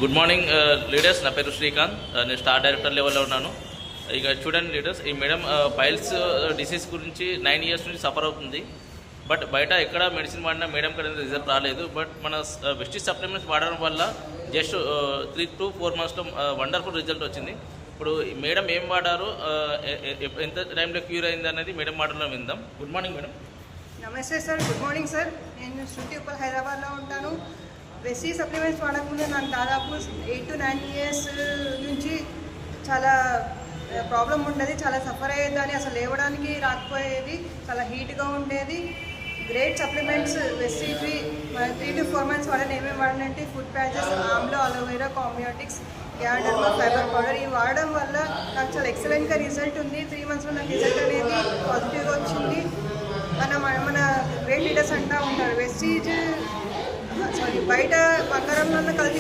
Good morning leaders. నా పేరు శ్రీకాంత్. నేను స్టార్ డైరెక్టర్ లెవెల్లో ఉన్నాను. ఇక చూడండి లీడర్స్, ఈ మేడం పైల్స్ డిసీజ్ గురించి 9 years నుంచి సఫర్ అవుతుంది. బట్ బయట ఎక్కడ మెడిసిన్ వాడినా మేడం కదా రిజల్ట్ రాలేదు. బట్ మన వెస్టీజ్ సప్లిమెంట్స్ వాడడం వల్ల జస్ట్ 3 to 4 monthsలో వండర్ఫుల్ రిజల్ట్ వచ్చింది. ఇప్పుడు మేడం ఏం వాడారు, ఎంత టైంలో క్యూర్ అయింది అనేది మేడం మాటల్లో విందాం. Good morning madam. నమస్తే సార్, గుడ్ మార్నింగ్ సార్. నేను శృతి ఉప్పల్ హైదరాబాద్లో ఉంటాను. వెస్టీజ్ సప్లిమెంట్స్ వాడకముందు నాకు దాదాపు 8 to 9 years నుంచి చాలా ప్రాబ్లం ఉండేది. చాలా సఫర్ అయ్యేదాన్ని, అసలు లేవడానికి రాకపోయేది, చాలా హీట్గా ఉండేది. గ్రేట్ సప్లిమెంట్స్ వెస్టీజ్వి 3 to 4 months వాడని ఏమేమి వాడనంటే ఫుడ్ ప్యాచెస్, ఆమ్లో, అలోవెరా, కాంబియోటిక్స్, గ్యాడర్మా, ఫైబర్ పౌడర్ ఇవి వాడడం వల్ల నాకు చాలా ఎక్సలెంట్గా రిజల్ట్ ఉంది. 3 monthsలో నాకు రిజల్ట్ అనేది పాజిటివ్గా వచ్చింది. మన గ్రేట్ లీడర్స్ అంటూ ఉంటారు వెస్టీజ్ బయట బంగారంలో కల్తీ